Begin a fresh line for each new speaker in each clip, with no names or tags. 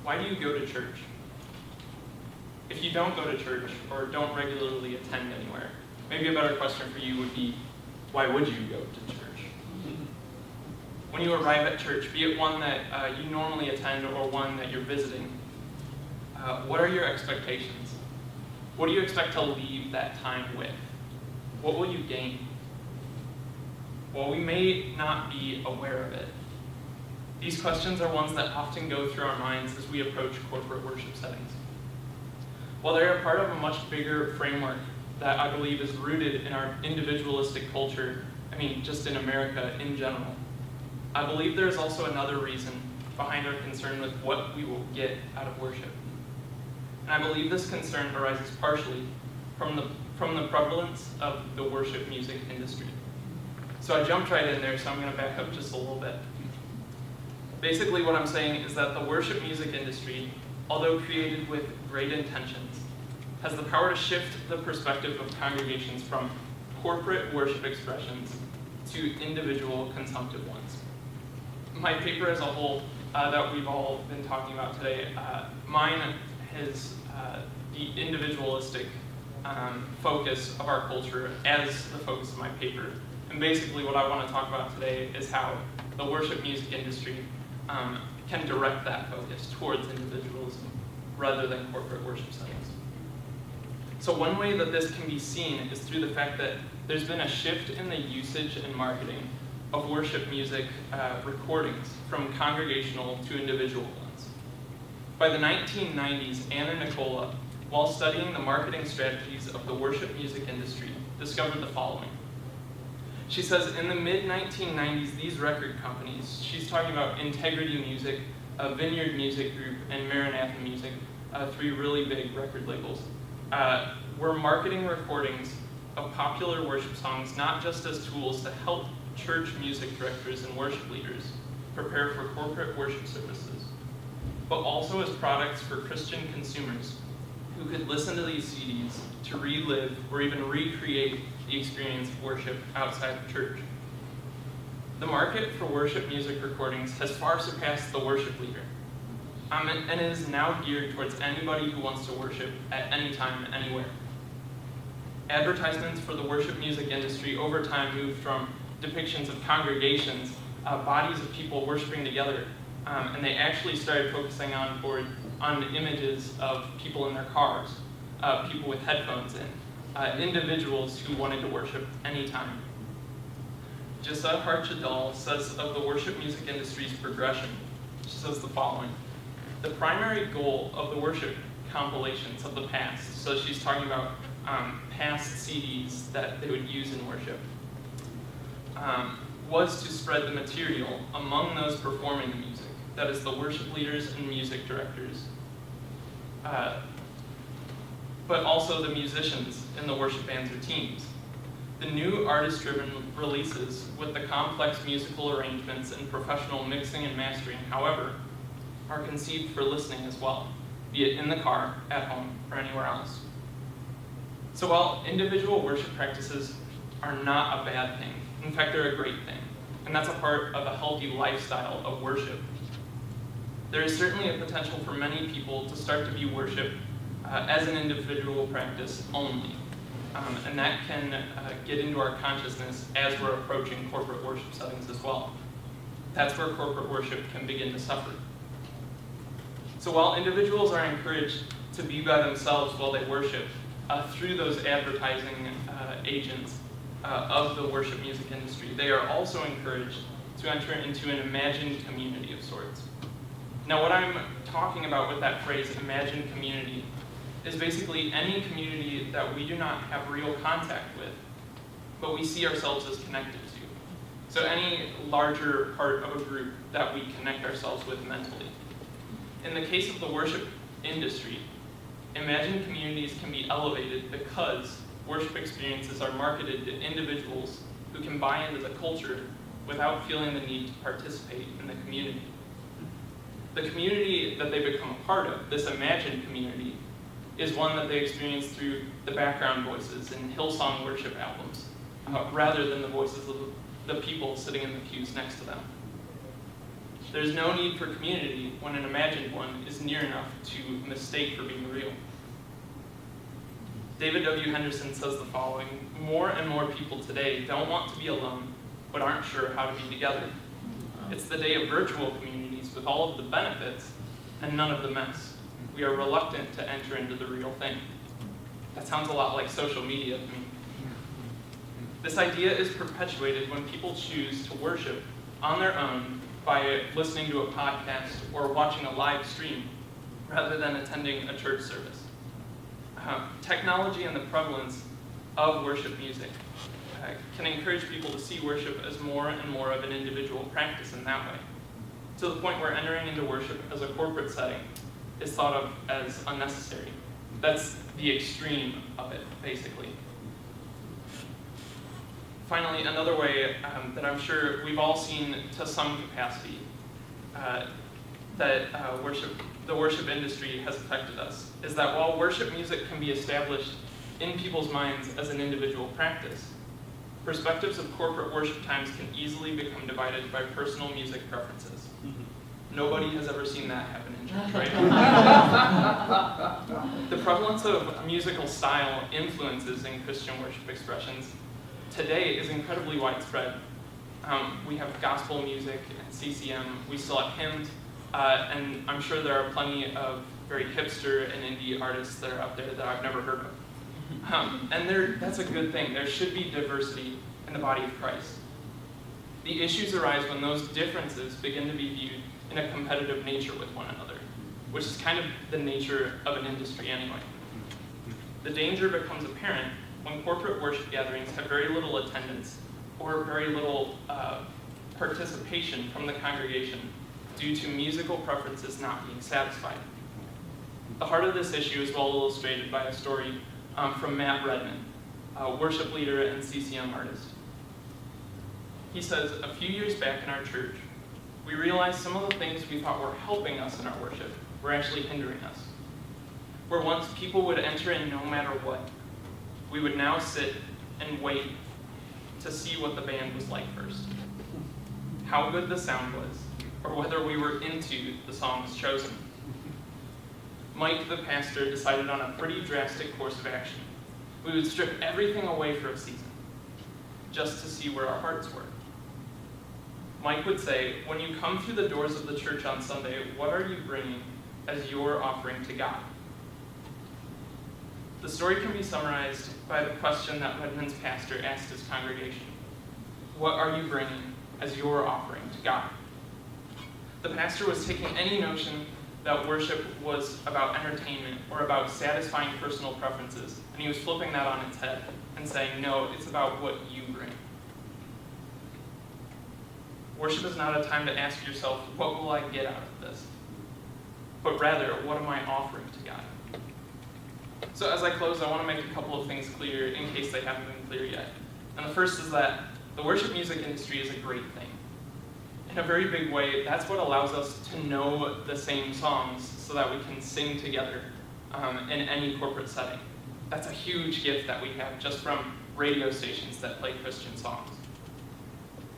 Why do you go to church? If you don't go to church or don't regularly attend anywhere, maybe a better question for you would be, why would you go to church? When you arrive at church, be it one that you normally attend or one that you're visiting, what are your expectations? What do you expect to leave that time with? What will you gain? Well, we may not be aware of it. These questions are ones that often go through our minds as we approach corporate worship settings. While they are part of a much bigger framework that I believe is rooted in our individualistic culture, just in America in general, I believe there is also another reason behind our concern with what we will get out of worship. And I believe this concern arises partially from the prevalence of the worship music industry. So I jumped right in there, so I'm going to back up just a little bit. Basically what I'm saying is that the worship music industry, although created with great intentions, has the power to shift the perspective of congregations from corporate worship expressions to individual consumptive ones. My paper as a whole that we've all been talking about today, mine is the individualistic focus of our culture as the focus of my paper. And basically what I want to talk about today is how the worship music industry can direct that focus towards individualism rather than corporate worship settings. So one way that this can be seen is through the fact that there's been a shift in the usage and marketing of worship music recordings from congregational to individual ones. By the 1990s, Anna Nicola, while studying the marketing strategies of the worship music industry, discovered the following. She says in the mid-1990s, these record companies, she's talking about Integrity Music, Vineyard Music Group, and Maranatha Music, three really big record labels, were marketing recordings of popular worship songs not just as tools to help church music directors and worship leaders prepare for corporate worship services, but also as products for Christian consumers who could listen to these CDs to relive or even recreate the experience of worship outside the church. The market for worship music recordings has far surpassed the worship leader, and it is now geared towards anybody who wants to worship at any time, anywhere. Advertisements for the worship music industry over time moved from depictions of congregations, bodies of people worshiping together, and they actually started focusing on images of people in their cars, people with headphones in, individuals who wanted to worship anytime. Jessa Harchadal says of the worship music industry's progression, she says the following. The primary goal of the worship compilations of the past, so she's talking about past CDs that they would use in worship, was to spread the material among those performing the music, that is the worship leaders and music directors, but also the musicians in the worship bands or teams. The new artist-driven releases with the complex musical arrangements and professional mixing and mastering, however, are conceived for listening as well, be it in the car, at home, or anywhere else. So while individual worship practices are not a bad thing, in fact, they're a great thing, and that's a part of a healthy lifestyle of worship, there is certainly a potential for many people to start to view worship as an individual practice only. And that can get into our consciousness as we're approaching corporate worship settings as well. That's where corporate worship can begin to suffer. So while individuals are encouraged to be by themselves while they worship through those advertising agents of the worship music industry, they are also encouraged to enter into an imagined community of sorts. Now what I'm talking about with that phrase, imagined community, is basically any community that we do not have real contact with, but we see ourselves as connected to. So any larger part of a group that we connect ourselves with mentally. In the case of the worship industry, imagined communities can be elevated because worship experiences are marketed to individuals who can buy into the culture without feeling the need to participate in the community. The community that they become a part of, this imagined community, is one that they experience through the background voices in Hillsong worship albums, rather than the voices of the people sitting in the pews next to them. There's no need for community when an imagined one is near enough to mistake for being real. David W. Henderson says the following: more and more people today don't want to be alone, but aren't sure how to be together. It's the day of virtual communities with all of the benefits and none of the mess. We are reluctant to enter into the real thing. That sounds a lot like social media to me. This idea is perpetuated when people choose to worship on their own by listening to a podcast or watching a live stream rather than attending a church service. Technology and the prevalence of worship music can encourage people to see worship as more and more of an individual practice in that way, to the point where entering into worship as a corporate setting is thought of as unnecessary. That's the extreme of it, basically. Finally, another way that I'm sure we've all seen to some capacity that the worship industry has affected us is that while worship music can be established in people's minds as an individual practice, perspectives of corporate worship times can easily become divided by personal music preferences. Nobody has ever seen that happen in church, right? The prevalence of musical style influences in Christian worship expressions today is incredibly widespread. We have gospel music and CCM, we still have hymns, and I'm sure there are plenty of very hipster and indie artists that are out there that I've never heard of. And that's a good thing. There should be diversity in the body of Christ. The issues arise when those differences begin to be viewed in a competitive nature with one another, which is kind of the nature of an industry anyway. The danger becomes apparent when corporate worship gatherings have very little attendance or very little participation from the congregation due to musical preferences not being satisfied. The heart of this issue is well illustrated by a story from Matt Redman, a worship leader and CCM artist. He says, a few years back in our church, we realized some of the things we thought were helping us in our worship were actually hindering us. Where once people would enter in no matter what, we would now sit and wait to see what the band was like first, how good the sound was, or whether we were into the songs chosen. Mike, the pastor, decided on a pretty drastic course of action. We would strip everything away for a season, just to see where our hearts were. Mike would say, when you come through the doors of the church on Sunday, what are you bringing as your offering to God? The story can be summarized by the question that Redmond's pastor asked his congregation. What are you bringing as your offering to God? The pastor was taking any notion that worship was about entertainment or about satisfying personal preferences, and he was flipping that on its head and saying, no, it's about what you bring. Worship is not a time to ask yourself, what will I get out of this? But rather, what am I offering to God? So as I close, I want to make a couple of things clear in case they haven't been clear yet. And the first is that the worship music industry is a great thing. In a very big way, that's what allows us to know the same songs so that we can sing together in any corporate setting. That's a huge gift that we have just from radio stations that play Christian songs.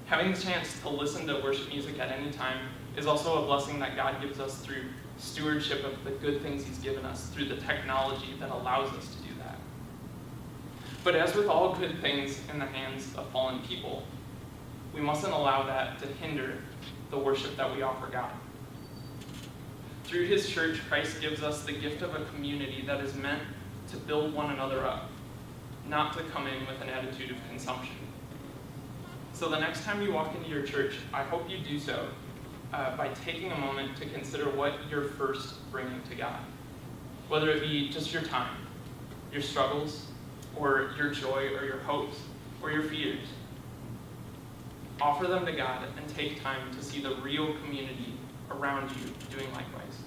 Having the chance to listen to worship music at any time is also a blessing that God gives us through stewardship of the good things he's given us, through the technology that allows us to do that. But as with all good things in the hands of fallen people, we mustn't allow that to hinder the worship that we offer God. Through his church, Christ gives us the gift of a community that is meant to build one another up, not to come in with an attitude of consumption. So the next time you walk into your church, I hope you do so by taking a moment to consider what you're first bringing to God. Whether it be just your time, your struggles, or your joy, or your hopes, or your fears. Offer them to God and take time to see the real community around you doing likewise.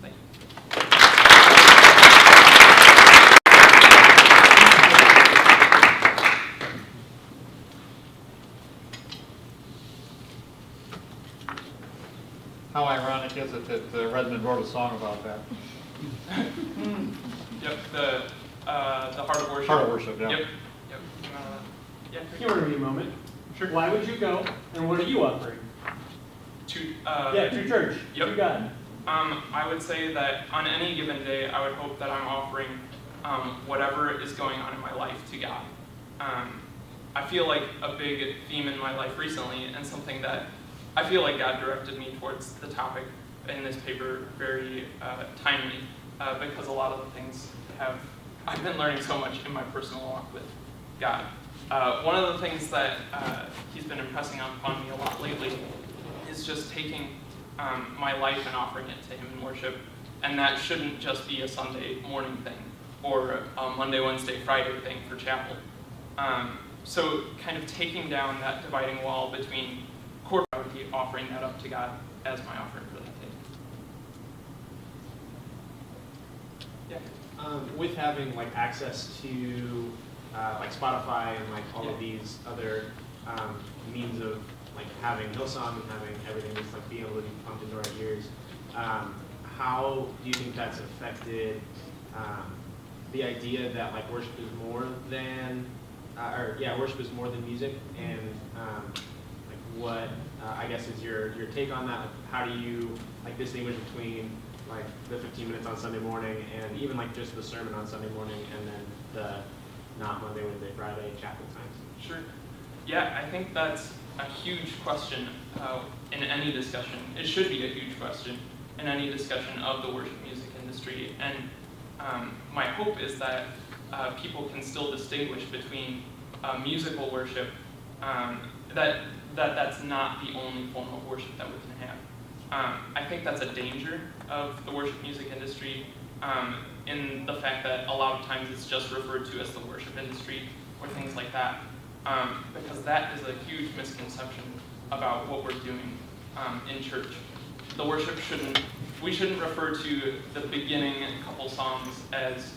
Thank you.
How ironic is it that Redmond wrote a song about that?
Yep, the Heart of Worship.
Heart of Worship, yeah.
Yep. Yeah.
Humor me a moment.
Sure.
Why would you go, and what are you offering? To church,
Yep.
to God.
I would say that on any given day, I would hope that I'm offering whatever is going on in my life to God. I feel like a big theme in my life recently, and something that I feel like God directed me towards the topic in this paper very timely, because a lot of the things I've been learning so much in my personal walk with God. One of the things that he's been impressing upon me a lot lately is just taking my life and offering it to him in worship. And that shouldn't just be a Sunday morning thing or a Monday, Wednesday, Friday thing for chapel. So kind of taking down that dividing wall between corporate, I would be offering that up to God as my offering for that day. Yeah.
With having like access to like Spotify and like all of these other means of like having Hillsong and having everything just like being able to be pumped into our ears, how do you think that's affected the idea that like worship is more than worship is more than music, and like what I guess is your take on that? Like, how do you like distinguish between like the 15 minutes on Sunday morning and even like just the sermon on Sunday morning and then the not Monday, Wednesday, Friday chapel times?
Sure. Yeah, I think that's a huge question in any discussion. It should be a huge question in any discussion of the worship music industry. And my hope is that people can still distinguish between musical worship, that's not the only form of worship that we can have. I think that's a danger of the worship music industry, in the fact that a lot of times it's just referred to as the worship industry or things like that, because that is a huge misconception about what we're doing in church. The worship we shouldn't refer to the beginning couple songs as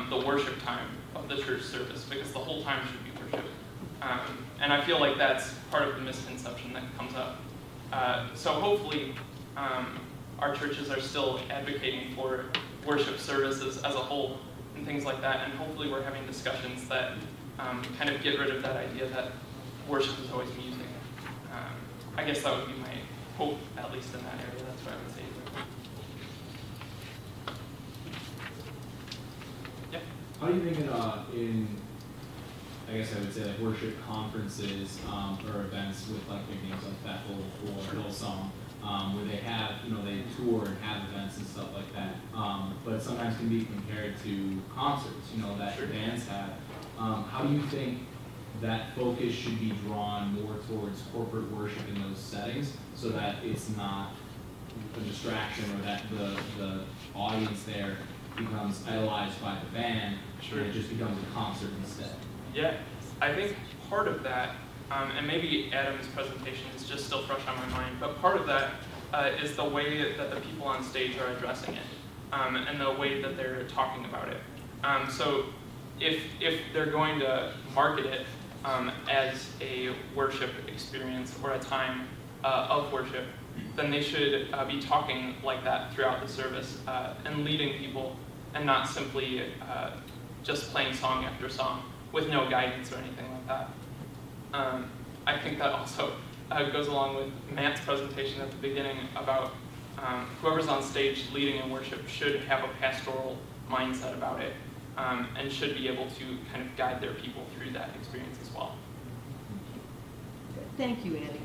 the worship time of the church service, because the whole time should be worship. And I feel like that's part of the misconception that comes up. So hopefully our churches are still advocating for worship services as a whole and things like that, and hopefully we're having discussions that kind of get rid of that idea that worship is always music. I guess that would be my hope, at least in that area. That's what I would say. Yeah.
How do you think I guess I would say like worship conferences or events with like big names like Bethel or Hillsong, where they have, they tour and have events and stuff like that, but sometimes can be compared to concerts, that
Sure.
bands have. How do you think that focus should be drawn more towards corporate worship in those settings so that it's not a distraction, or that the audience there becomes idolized by the band,
Sure.
and it just becomes a concert instead?
Yeah, I think part of that, and maybe Adam's presentation is just still fresh on my mind, but part of that is the way that the people on stage are addressing it, and the way that they're talking about it. So if they're going to market it as a worship experience or a time of worship, then they should be talking like that throughout the service and leading people, and not simply just playing song after song with no guidance or anything like that. I think that also goes along with Matt's presentation at the beginning about whoever's on stage leading in worship should have a pastoral mindset about it, and should be able to kind of guide their people through that experience as well.
Thank you, Andy.